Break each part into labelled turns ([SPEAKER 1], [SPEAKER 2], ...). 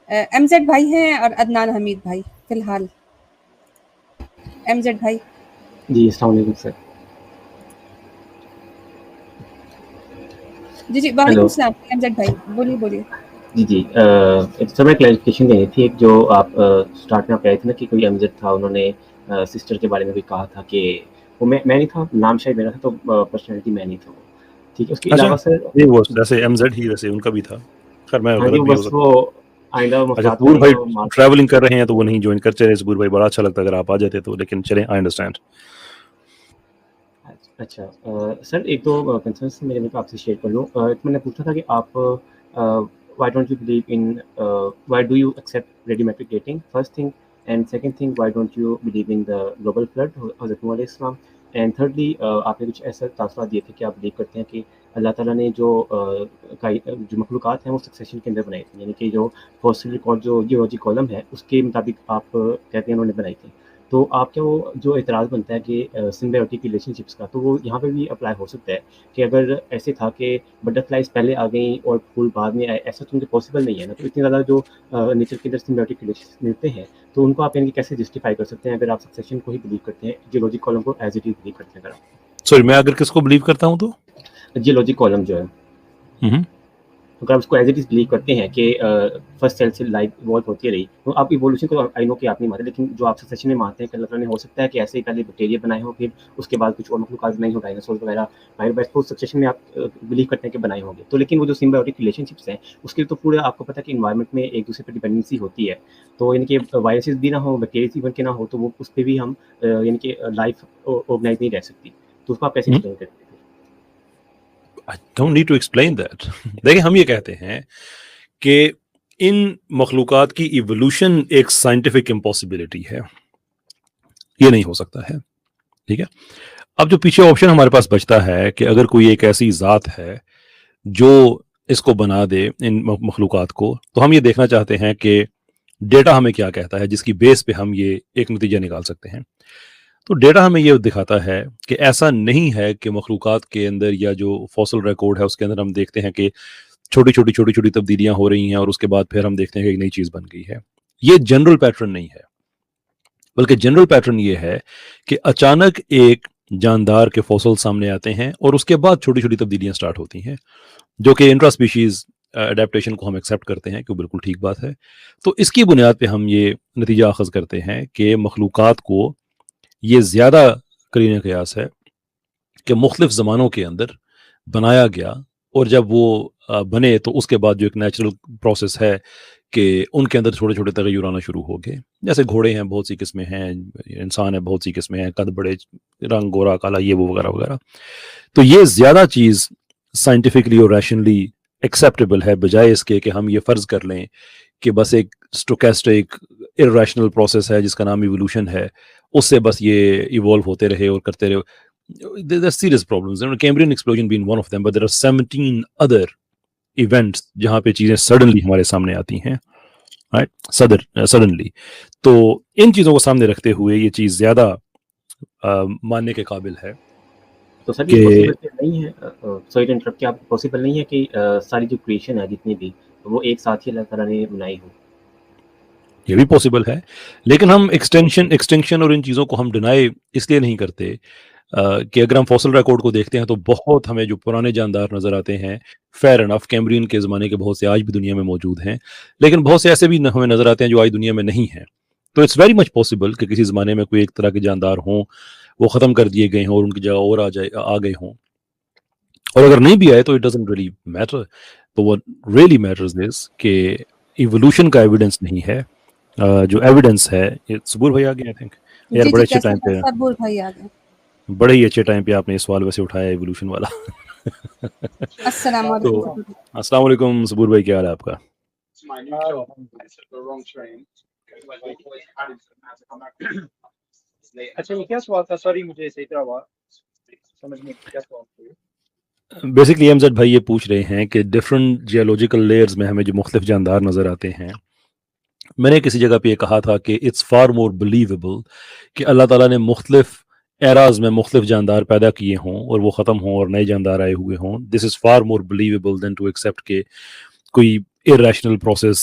[SPEAKER 1] M Z بھائی ہیں اور عدنان حمید بھائی فی الحال. ایم زیڈ بھائی.
[SPEAKER 2] جی السلام علیکم سر.
[SPEAKER 1] جی وعلیکم السلام. ایم زیڈ بھائی بولیے.
[SPEAKER 2] جی سر میں کلیریفیکیشن دینی تھی. ایک جو آپ اسٹارٹ میں آپ کہہ رہے تھے نا کہ کوئی ایم زیڈ تھا, انہوں نے سسٹر کے بارے میں بھی کہا تھا کہ وہ میں نہیں تھا, نام شاید میرا تھا, تو پرسنالٹی میں نہیں تھا وہ. ٹھیک ہے, اس کے علاوہ سر
[SPEAKER 3] نہیں وہ جیسے ایم زیڈ ہی ویسے ان کا بھی تھا. خیر میں
[SPEAKER 2] ہاں جی,
[SPEAKER 3] غلط بھی ہو
[SPEAKER 2] بس
[SPEAKER 3] سکتا
[SPEAKER 2] وہ
[SPEAKER 3] ہوں.
[SPEAKER 2] آئندہ
[SPEAKER 3] اچھا
[SPEAKER 2] مفاد
[SPEAKER 3] ظہور
[SPEAKER 2] میں
[SPEAKER 3] بھائی ٹریولنگ کر رہے ہیں تو وہ نہیں جوائن کر چلے. ظہور بھائی بڑا اچھا لگتا اگر آپ آ جاتے تو, لیکن چلیں آئی انڈرسٹینڈ.
[SPEAKER 2] اچھا سر, ایک دو کنسرنس میرے میں آپ سے شیئر کر لوں. میں نے پوچھا تھا کہ آپ why don't you believe in why do you accept radiometric dating, first thing, and second thing, why don't you believe in the global flood, حضرت نوح علیہ السلام, and thirdly آپ نے کچھ ایسا تاثرات دیے تھے کہ آپ بلیو کرتے ہیں کہ اللہ تعالیٰ نے جو مخلوقات ہیں وہ سکسیشن کے اندر بنائی تھی, یعنی کہ جو فوسل ریکارڈ جو جیولوجی کالم ہے اس کے مطابق آپ کہتے ہیں انہوں نے بنائی تھی. تو آپ کیا وہ جو اعتراض بنتا ہے کہ سمبیوٹک ریلیشن شپس کا, تو وہ یہاں پہ بھی اپلائی ہو سکتا ہے کہ اگر ایسے تھا کہ بٹر فلائز پہلے آ گئیں اور پھول بعد میں آئے, ایسا تو ان کے پاسبل نہیں ہے نا. تو اتنی زیادہ جو نیچر کے اندر سمبیوٹک ریلیشن ملتے ہیں, تو ان کو آپ یعنی کیسے جسٹیفائی کر سکتے ہیں اگر آپ سکسیشن کو ہی بلیو کرتے ہیں, جیولوجی کالم کو ایز اٹ از بلیو کرتے ہیں. اگر آپ
[SPEAKER 3] سوری میں اگر کس کو بلیو کرتا ہوں تو
[SPEAKER 2] جیولوجی کالم جو ہے, اگر آپ اس کو ایز اٹ از بلیو کرتے ہیں کہ فرسٹ سیل سے لائف ایوالو ہوتی رہی, تو آپ ایوولوشن کو آئی نو کہ آپ نہیں مانتے, لیکن جو آپ سکسیشن میں مانتے ہیں کہ اللہ تعالیٰ نے ہو سکتا ہے کہ ایسے ہی پہلے بیکٹیریا بنائے ہوں, پھر اس کے بعد کچھ اور مخلوقات بنائی ہو, ڈائناسور وغیرہ, سکسیشن میں آپ بلیو کرتے ہیں کہ بنائے ہوں گے. تو لیکن وہ جو سمبیوٹک ریلیشن شپس ہیں اس کے تو پورا آپ کو پتہ ہے کہ انوائرمنٹ میں ایک دوسرے پر ڈپینڈنسی ہوتی ہے. تو یعنی کہ وائرسز بھی نہ ہو, بیکٹیریاز بن کے نہ ہو, تو وہ اس پہ بھی ہم یعنی کہ لائف آرگنائز نہیں رہ سکتی. تو اس کو آپ کیسے ایکسپلین کرتے ہیں؟
[SPEAKER 3] I don't need to explain that. دیکھیں ہم یہ کہتے ہیں کہ ان مخلوقات کی ایوولوشن ایک سائنٹیفک امپاسبلٹی ہے, یہ نہیں ہو سکتا ہے. ٹھیک ہے, اب جو پیچھے آپشن ہمارے پاس بچتا ہے کہ اگر کوئی ایک ایسی ذات ہے جو اس کو بنا دے ان مخلوقات کو, تو ہم یہ دیکھنا چاہتے ہیں کہ ڈیٹا ہمیں کیا کہتا ہے جس کی بیس پہ ہم یہ ایک نتیجہ نکال سکتے ہیں. تو ڈیٹا ہمیں یہ دکھاتا ہے کہ ایسا نہیں ہے کہ مخلوقات کے اندر یا جو فوسل ریکارڈ ہے اس کے اندر ہم دیکھتے ہیں کہ چھوٹی چھوٹی تبدیلیاں ہو رہی ہیں اور اس کے بعد پھر ہم دیکھتے ہیں کہ ایک نئی چیز بن گئی ہے. یہ جنرل پیٹرن نہیں ہے, بلکہ جنرل پیٹرن یہ ہے کہ اچانک ایک جاندار کے فوسل سامنے آتے ہیں اور اس کے بعد چھوٹی چھوٹی تبدیلیاں سٹارٹ ہوتی ہیں, جو کہ انٹرا اسپیشیز اڈیپٹیشن کو ہم ایکسیپٹ کرتے ہیں کہ وہ بالکل ٹھیک بات ہے. تو اس کی بنیاد پہ ہم یہ نتیجہ اخذ کرتے ہیں کہ مخلوقات کو یہ زیادہ قرین قیاس ہے کہ مختلف زمانوں کے اندر بنایا گیا, اور جب وہ بنے تو اس کے بعد جو ایک نیچرل پروسیس ہے کہ ان کے اندر چھوٹے چھوٹے تغیر آنا شروع ہو گئے. جیسے گھوڑے ہیں بہت سی قسمیں ہیں, انسان ہے بہت سی قسمیں ہیں, قد بڑے, رنگ گورا کالا, یہ وہ وغیرہ وغیرہ. تو یہ زیادہ چیز سائنٹیفکلی اور ریشنلی ایکسیپٹیبل ہے, بجائے اس کے کہ ہم یہ فرض کر لیں کہ بس ایک اسٹوکیسٹک ارریشنل پروسیس ہے جس کا نام ایوولوشن ہے, اس سے بس یہ ایوالو ہوتے رہے اور کرتے رہے. There are serious problems. Cambrian explosion being one of them, but there are 17 other events جہاں پہ چیزیں سڈنلی ہمارے سامنے آتی ہیں, سڈنلی. تو ان چیزوں کو سامنے رکھتے ہوئے یہ چیز زیادہ ماننے کے قابل ہے.
[SPEAKER 2] تو سر یہ پاسبل نہیں ہے, سوری ٹو انٹرپٹ, کہ آپ پاسبل نہیں ہے کہ ساری جو کریشن ہے جتنی بھی وہ ایک ساتھ ہی اللہ تعالیٰ نے بنائی ہو؟
[SPEAKER 3] یہ بھی پاسبل ہے, لیکن ہم ایکسٹینکشن اور ان چیزوں کو ہم ڈینائی اس لیے نہیں کرتے کہ اگر ہم فوسل ریکارڈ کو دیکھتے ہیں تو بہت ہمیں جو پرانے جاندار نظر آتے ہیں, فیئر انف کیمبرین کے زمانے کے بہت سے آج بھی دنیا میں موجود ہیں, لیکن بہت سے ایسے بھی ہمیں نظر آتے ہیں جو آج دنیا میں نہیں ہیں. تو اٹس ویری مچ پاسبل کہ کسی زمانے میں کوئی ایک طرح کے جاندار ہوں, وہ ختم کر دیے گئے ہوں اور ان کی جگہ اور آ گئے ہوں, اور اگر نہیں بھی آئے تو اٹ ڈزنٹ ریلی میٹر. تو what really matters is کہ ایوولوشن کا ایویڈنس نہیں ہے, جو ایویڈنس ہے. صبور بھائی آ گئے آئی تھنک, یار بڑے اچھے ٹائم پہ,
[SPEAKER 1] صبور بھائی آ گئے,
[SPEAKER 3] بڑے ہی اچھے ٹائم پہ آپ نے سوال ویسے اٹھایا ایوولوشن والا.
[SPEAKER 1] السلام
[SPEAKER 3] تو
[SPEAKER 1] علیکم.
[SPEAKER 3] السلام علیکم صبور بھائی, کیا حال ہے آپ کا؟
[SPEAKER 4] اچھا یہ کیا سوال تھا؟ سوری مجھے صحیح طرح سمجھ میں کیا سوال تھا.
[SPEAKER 3] بیسکلی ایم زیڈ بھائی یہ پوچھ رہے ہیں کہ ڈفرنٹ جیولوجیکل لیئرز میں ہمیں جو مختلف جاندار نظر آتے ہیں, میں نے کسی جگہ پہ یہ کہا تھا کہ اٹس فار مور بلیویبل کہ اللہ تعالیٰ نے مختلف ایراز میں مختلف جاندار پیدا کیے ہوں اور وہ ختم ہوں اور نئے جاندار آئے ہوئے ہوں. This is far more believable than to accept کہ کوئی irrational process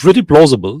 [SPEAKER 3] pretty plausible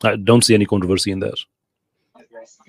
[SPEAKER 3] I don't see any controversy in there.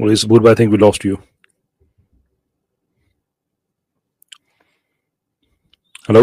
[SPEAKER 3] Well, Sabur, I think we lost you. Hello.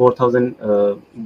[SPEAKER 2] 4000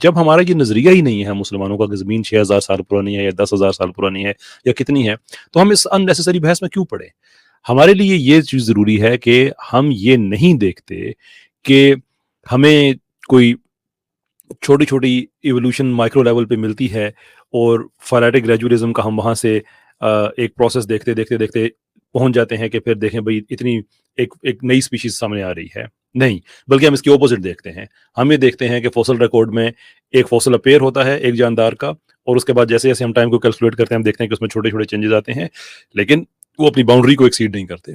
[SPEAKER 3] جب ہمارا یہ نظریہ ہی نہیں ہے مسلمانوں کا کہ زمین 6000 سال پرانی ہے یا 10,000 سال پرانی ہے یا کتنی ہے، تو ہم اس ان نیسیسری بحث میں کیوں پڑے؟ ہمارے لیے یہ چیز ضروری ہے کہ ہم یہ نہیں دیکھتے کہ ہمیں کوئی چھوٹی چھوٹی ایولیوشن مائکرو لیول پہ ملتی ہے اور فائلیٹک گریجولیزم کا ہم وہاں سے ایک پروسیس دیکھتے دیکھتے دیکھتے پہنچ جاتے ہیں کہ پھر دیکھیں بھئی اتنی ایک نئی سپیشیز سامنے آ رہی ہے. نہیں، بلکہ ہم اس کے اپوزٹ دیکھتے ہیں. ہم یہ دیکھتے ہیں کہ فوسل ریکارڈ میں ایک فوسل اپیئر ہوتا ہے ایک جاندار کا، اور اس کے بعد جیسے جیسے ہم ٹائم کو کیلکولیٹ کرتے ہیں ہم دیکھتے ہیں کہ اس میں چھوٹے چھوٹے چینجز آتے ہیں، لیکن وہ اپنی باؤنڈری کو ایکسیڈ نہیں کرتے.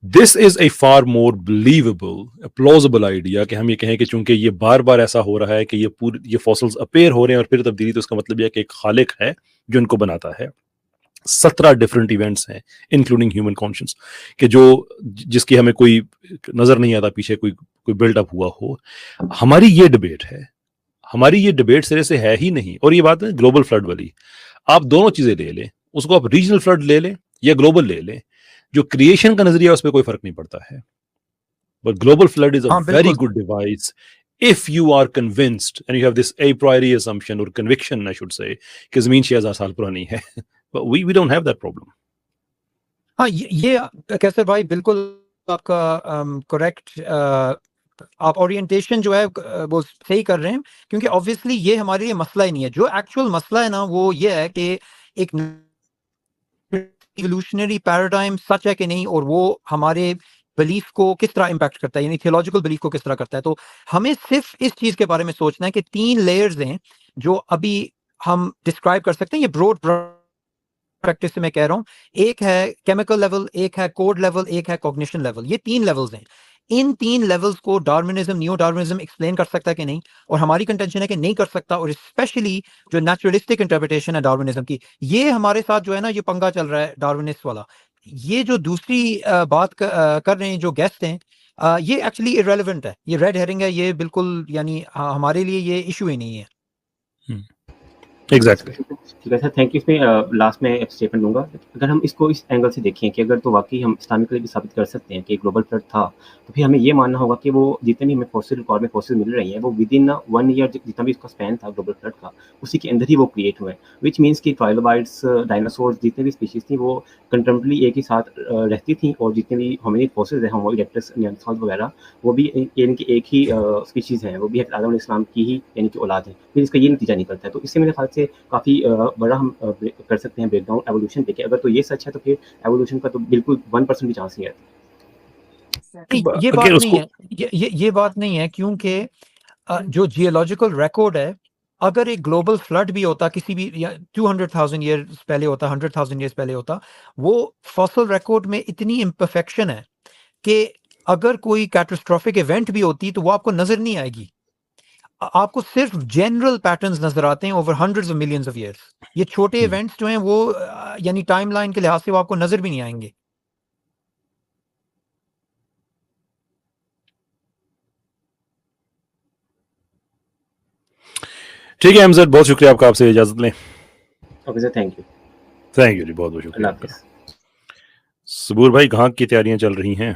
[SPEAKER 3] دس از اے فار مور بلیویبل پلوزبل آئیڈیا کہ ہم یہ کہیں کہ چونکہ یہ بار بار ایسا ہو رہا ہے کہ یہ فوسلز اپیئر ہو رہے ہیں اور پھر تبدیلی، تو اس کا مطلب یہ ہے کہ ایک خالق ہے جو ان کو بناتا ہے. 17 ڈفرینٹ ایونٹس ہیں انکلوڈنگ ہیومن کانشنس کہ جس کی ہمیں کوئی نظر نہیں آتا پیچھے کوئی بلڈ اپ ہوا ہو. ہماری یہ ڈبیٹ ہے، ہماری یہ ڈبیٹ سرے سے ہے ہی نہیں. اور یہ بات ہے گلوبل فلڈ والی، آپ دونوں چیزیں لے لیں، اس کو آپ ریجنل فلڈ لے لیں یا گلوبل لے لیں، جو کریشن کا نظریہ اس پہ کوئی فرق نہیں پڑتا ہے. But global flood is a very good device if you are convinced and you have this a priori assumption or conviction I should say کہ زمین 6000 سال پرانی ہے. But we don't have that problem.
[SPEAKER 5] ہاں یہ کیسر بھائی بالکل آپ کا کریکٹ، آپ اورینٹیشن جو ہے وہ صحیح کر رہے ہیں، کیونکہ آبویسلی یہ ہمارے لیے مسئلہ ہی نہیں ہے. جو ایکچوئل مسئلہ ہے نا وہ یہ ہے کہ ایک ایوولوشنری پیراڈائم سچ ہے کہ نہیں، اور وہ ہمارے بلیف کو کس طرح امپیکٹ کرتا ہے، یعنی تھیولوجیکل بلیف کو کس طرح کرتا ہے. تو ہمیں صرف اس چیز کے بارے میں سوچنا ہے کہ 3 لیئرز ہیں جو ابھی ہم ڈسکرائب کر سکتے ہیں. یہ براڈ پریکٹس سے میں کہہ رہا ہوں، ایک ہے کیمیکل لیول، ایک ہے کوڈ لیول، ایک ہے کوگنیشن لیول. یہ 3 لیولز ہیں. ان 3 لیولز کو ڈارونزم، نیو ڈارونزم ایکسپلین کر سکتا ہے کہ نہیں، اور ہماری کنٹینشن ہے کہ نہیں کر سکتا. اور اسپیشلی جو نیچرلسٹک انٹرپریٹیشن ہے ڈارونزم کی، یہ ہمارے ساتھ جو ہے نا یہ پنگا چل رہا ہے ڈارونسٹ والا. یہ جو دوسری بات کر رہے ہیں جو گیسٹ ہیں، یہ ایکچولی irrelevant ہے، یہ ریڈ ہیرنگ ہے، یہ بالکل یعنی ہمارے لیے یہ ایشو ہی نہیں ہے.
[SPEAKER 3] ایگزیکٹلی.
[SPEAKER 2] ٹھیک ہے سر، تھینک یو. اس میں لاسٹ میں ایک اسٹیٹمنٹ دوں گا. اگر ہم اس کو اس اینگل سے دیکھیں کہ اگر تو واقعی ہم اسلامکلی بھی ثابت کر سکتے ہیں کہ گلوبل فلڈ تھا، تو پھر ہمیں یہ ماننا ہوگا کہ وہ جتنے بھی ہمیں فوسل ریکارڈ میں فوسل مل رہی ہیں وہ ود ان 1 ایئر جتنا بھی اس کا اسپین تھا گلوبل فلڈ کا، اسی کے اندر ہی وہ کریٹ ہوئے، وچ مینس کہ ٹرائلوبائٹس، ڈائناسورس، جتنے بھی اسپیشیز تھیں وہ کنٹمپرلی ایک ہی ساتھ رہتی تھیں، اور جتنے بھی ہومینid فوسلز ہیں، ہومو اریکٹس، نیانڈرتھال وغیرہ، وہ بھی یعنی کہ ایک ہی اسپیشیز ہیں، وہ بھی آدم علیہ السلام کی ہی یعنی کہ اولاد ہے. پھر اس کا یہ نتیجہ نکلتا ہے. تو اس سے میرے خیال سے کافی بڑا ہم کر سکتے ہیں بریک ڈاؤن ایوولوشن پہ کہ اگر تو یہ سچ ہے تو پھر ایوولوشن کا تو بالکل 1% بھی چانس نہیں ہے.
[SPEAKER 5] یہ بات نہیں ہے، یہ بات نہیں ہے، کیونکہ جو جیولوجیکل ریکارڈ ہے، اگر ایک گلوبل فلڈ بھی ہوتا کسی بھی 200,000 ایئرز پہلے ہوتا، 100,000 ایئرز پہلے ہوتا، وہ فاسل ریکارڈ میں اتنی امپرفیکشن ہے کہ اگر کوئی کیٹاسٹرافک ایونٹ بھی ہوتی تو وہ آپ کو نظر نہیں آئے گی. آپ کو صرف جنرل پیٹرنز نظر آتے ہیں over hundreds of millions of years. یہ چھوٹے ایونٹس جو ہیں وہ یعنی ٹائم لائن کے لحاظ سے وہ آپ کو نظر بھی نہیں آئیں گے.
[SPEAKER 3] ٹھیک ہے امجد، بہت شکریہ آپ کا. آپ سے اجازت لیں.
[SPEAKER 2] Okay sir, thank you.
[SPEAKER 3] Thank you ji, بہت بہت شکریہ.
[SPEAKER 2] اللہ حافظ.
[SPEAKER 3] صبور بھائی، گھانک کی تیاریاں چل رہی ہیں.